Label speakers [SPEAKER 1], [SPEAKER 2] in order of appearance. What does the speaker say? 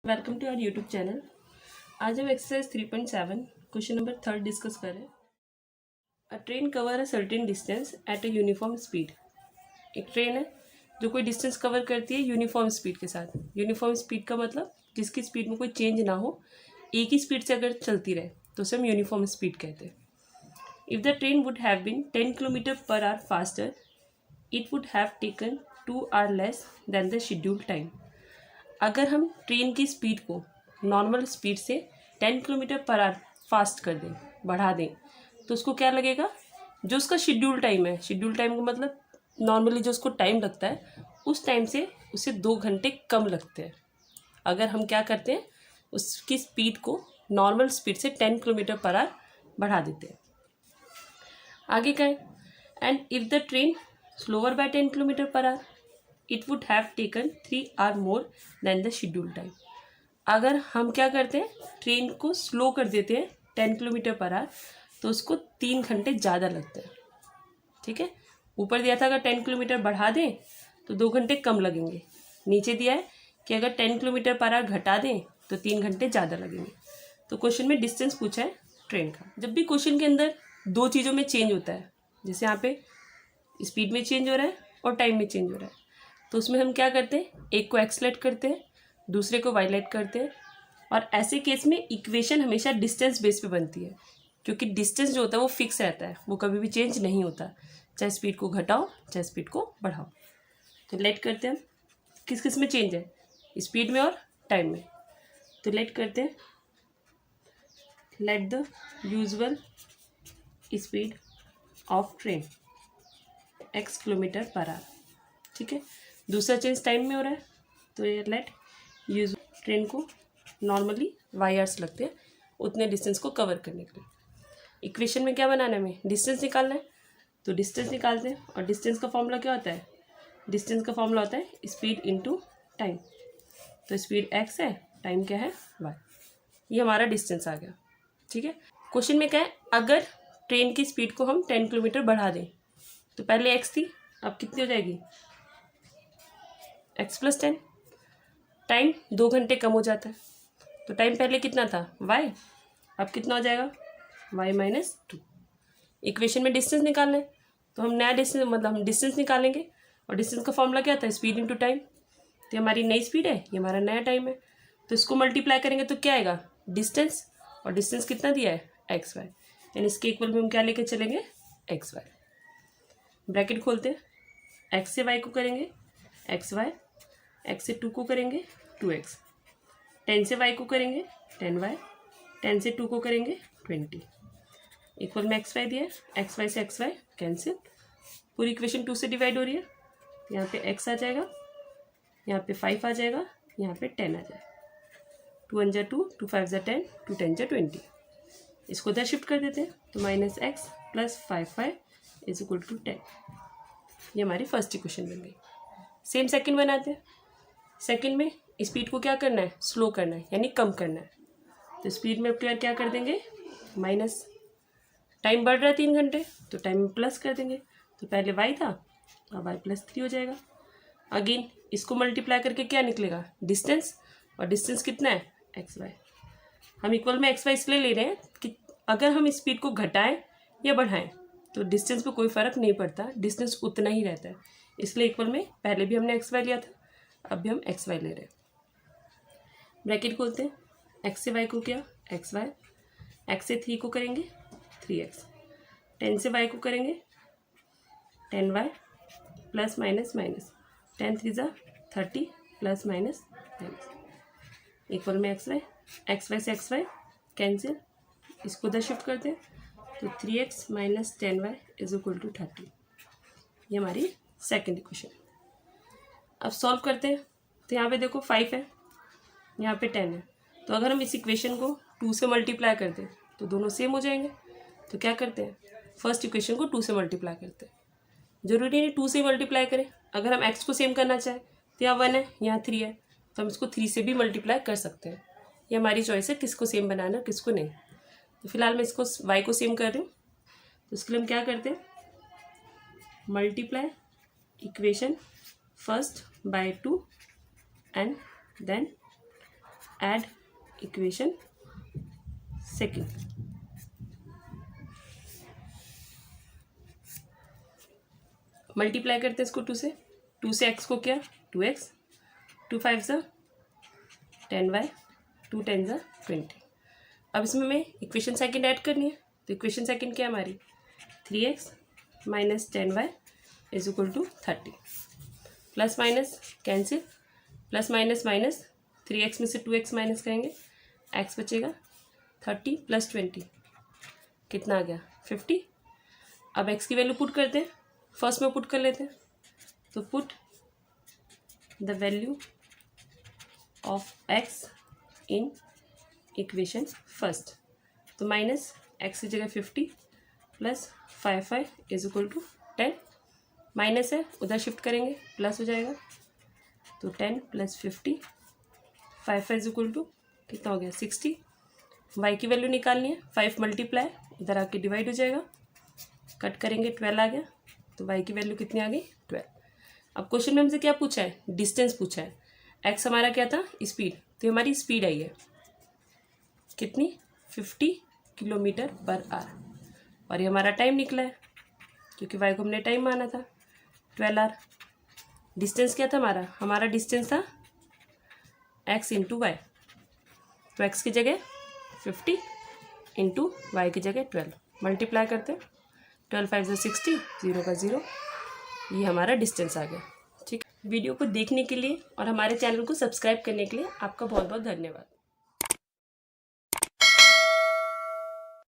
[SPEAKER 1] Welcome to our YouTube channel. आज हम exercise 3.7 question number 3 discuss करें। A train cover a certain distance at a uniform speed. एक train है जो कोई डिस्टेंस कवर करती है यूनिफॉर्म स्पीड के साथ। यूनिफॉर्म स्पीड का मतलब जिसकी स्पीड में कोई चेंज ना हो, एक ही स्पीड से अगर चलती रहे तो उसे हम यूनिफॉर्म स्पीड कहते हैं। If the train would have been 10 kilometre per hour faster, it would have taken 2 hour less than the scheduled time. अगर हम ट्रेन की स्पीड को नॉर्मल स्पीड से 10 किलोमीटर पर आवर फास्ट कर दें, बढ़ा दें, तो उसको क्या लगेगा, जो उसका शेड्यूल टाइम है, शेड्यूल टाइम का मतलब नॉर्मली जो उसको टाइम लगता है उस टाइम से उसे 2 घंटे कम लगते हैं अगर हम क्या करते हैं, उसकी स्पीड को नॉर्मल स्पीड से 10 किलोमीटर पर आवर बढ़ा देते हैं। आगे क्या है, and if the train slower by 10 kilometre per hour, it would have taken 3 hour more than the schedule time. अगर हम क्या करते हैं, ट्रेन को स्लो कर देते हैं 10 किलोमीटर पर आवर, तो उसको 3 घंटे ज़्यादा लगते हैं। ठीक है, ऊपर दिया था अगर 10 किलोमीटर बढ़ा दें तो 2 घंटे कम लगेंगे। नीचे दिया है कि अगर 10 किलोमीटर पर आवर घटा दें तो 3 घंटे ज़्यादा लगेंगे। तो क्वेश्चन में डिस्टेंस पूछा है ट्रेन का। जब भी क्वेश्चन के अंदर दो चीज़ों में चेंज होता है, जैसे यहाँ पे स्पीड में चेंज हो रहा है और टाइम में चेंज हो रहा है, तो उसमें हम क्या करते हैं, एक को एक्सलेट करते हैं, दूसरे को वाइलेट करते हैं। और ऐसे केस में इक्वेशन हमेशा डिस्टेंस बेस पे बनती है, क्योंकि डिस्टेंस जो होता है वो फिक्स रहता है, वो कभी भी चेंज नहीं होता, चाहे स्पीड को घटाओ चाहे स्पीड को बढ़ाओ। तो लेट करते हैं किस किस में चेंज है, स्पीड में और टाइम में। तो लेट करते हैं, let the usual speed of train x kilometre per our. ठीक है, दूसरा चेंज टाइम में हो रहा है, तो ये लेट यूज ट्रेन को नॉर्मली वाई आवर्स लगते हैं उतने डिस्टेंस को कवर करने के लिए। इक्वेशन में क्या बनाना है, हमें डिस्टेंस निकालना है, तो डिस्टेंस निकालते हैं। और डिस्टेंस का फॉर्मूला क्या होता है, डिस्टेंस का फॉर्मूला होता है स्पीड इनटू टाइम। तो स्पीड x है, टाइम क्या है y। ये हमारा डिस्टेंस आ गया। ठीक है, क्वेश्चन में क्या है, अगर ट्रेन की स्पीड को हम 10 किलोमीटर बढ़ा दें, तो पहले x थी, अब कितनी हो जाएगी, x प्लस 10। टाइम 2 घंटे कम हो जाता है, तो टाइम पहले कितना था y, अब कितना हो जाएगा y माइनस 2। इक्वेशन में डिस्टेंस निकालना है, तो हम नया डिस्टेंस मतलब हम डिस्टेंस निकालेंगे। और डिस्टेंस का फॉर्मूला क्या आता है, स्पीड इनटू टाइम। तो ये हमारी नई स्पीड है, ये हमारा नया टाइम है, तो इसको मल्टीप्लाई करेंगे तो क्या आएगा, डिस्टेंस। और डिस्टेंस कितना दिया है, एक्स वाई, यानी इसके इक्वल में हम क्या लेके चलेंगे, एक्स वाई। ब्रैकेट खोलते हैं, एक्स से वाई को करेंगे एक्स वाई, एक्स से 2 को करेंगे 2x, 10 से y को करेंगे 10y, 10 से 2 को करेंगे 20, इक्वल में एक्स वाई दिया है, एक्स वाई से एक्स वाई कैंसिल, पूरी इक्वेशन 2 से डिवाइड हो रही है। यहाँ पे x आ जाएगा, यहाँ पे 5 आ जाएगा, यहाँ पे 10 आ जाएगा। 2 1 जा 2, 2 5 जा 10, 2 10 जा 20। इसको उधर शिफ्ट कर देते हैं, तो minus x plus 5y is equal to 10। ये हमारी फर्स्ट इक्वेशन बन गई। सेम सेकंड बनाते हैं। सेकंड में स्पीड को क्या करना है, स्लो करना है, यानी कम करना है। तो स्पीड में क्या कर देंगे, माइनस, टाइम बढ़ रहा है 3 घंटे, तो टाइम में प्लस कर देंगे। तो पहले y था, अब y प्लस 3 हो जाएगा। अगेन इसको मल्टीप्लाई करके क्या निकलेगा, डिस्टेंस, और डिस्टेंस कितना है, एक्स वाई। हम इक्वल में एक्स वाई इसलिए ले रहे हैं कि अगर हम स्पीड को घटाएं या बढ़ाएं तो डिस्टेंस पे कोई फ़र्क नहीं पड़ता, डिस्टेंस उतना ही रहता है। इसलिए इक्वल में पहले भी हमने एक्स वाई लिया था, अब भी हम एक्स वाई ले रहे हैं। ब्रैकेट खोलते हैं, एक्स से वाई को किया एक्स वाई, एक्स से 3 को करेंगे 3x, 10 से वाई को करेंगे 10y प्लस माइनस माइनस, 10 3 जा 30 प्लस माइनस माइनस, इक्वल में एक्स वाई से एक्स वाई कैंसिल, इसको उधर शिफ्ट करते हैं, तो 3x minus 10y is equal to 30। ये हमारी सेकेंड इक्वेशन। अब सॉल्व करते हैं, तो यहाँ पे देखो 5 है, यहाँ पे 10 है, तो अगर हम इस इक्वेशन को 2 से मल्टीप्लाई करते हैं तो दोनों सेम हो जाएंगे। तो क्या करते हैं, फर्स्ट इक्वेशन को 2 से मल्टीप्लाई करते हैं। जरूरी नहीं 2 से मल्टीप्लाई करें, अगर हम x को सेम करना चाहें तो यहाँ 1 है, यहाँ 3 है, तो हम इसको 3 से भी मल्टीप्लाई कर सकते हैं। ये हमारी चॉइस है किसको सेम बनाना किसको नहीं। तो फिलहाल मैं इसको y को सेम कर रही हूँ, तो इसके लिए हम क्या करते हैं, multiply equation first by 2 and then add equation second. Multiply करते हैं इसको 2 से x को क्या 2x, 2 5 ज़ा 10y, 2 10 ज़ा 20। अब इसमें हमें इक्वेशन सेकंड ऐड करनी है, तो इक्वेशन सेकंड क्या है हमारी 3x minus 10y is equal to 30। Plus minus cancel, plus minus minus, 3x में से 2x माइनस करेंगे, x बचेगा 30 प्लस 20 कितना आ गया 50। अब x की वैल्यू पुट करते हैं, फर्स्ट में पुट कर लेते हैं, तो put the value of x in equation first, तो माइनस x की जगह 50 plus 5 is equal to 10, minus है उधर शिफ्ट करेंगे प्लस हो जाएगा, तो 10 प्लस 50 5 इज इक्वल टू कितना हो गया 60। y की वैल्यू निकालनी है, 5 मल्टीप्लाई इधर आके डिवाइड हो जाएगा, कट करेंगे 12 आ गया, तो y की वैल्यू कितनी आ गई 12। अब क्वेश्चन में हमसे क्या पूछा है, डिस्टेंस पूछा है, x हमारा क्या था स्पीड, तो हमारी स्पीड आई है कितनी 50 किलोमीटर पर आवर, और ये हमारा टाइम निकला है क्योंकि y को हमने टाइम माना था 12 आवर। डिस्टेंस क्या था हमारा डिस्टेंस था x इंटू वाई, तो x की जगह 50 इंटू वाई की जगह 12, मल्टीप्लाई करते हैं 12 5 60, 0 का 0, ये हमारा डिस्टेंस आ गया। ठीक, वीडियो को देखने के लिए और हमारे चैनल को सब्सक्राइब करने के लिए आपका बहुत बहुत धन्यवाद।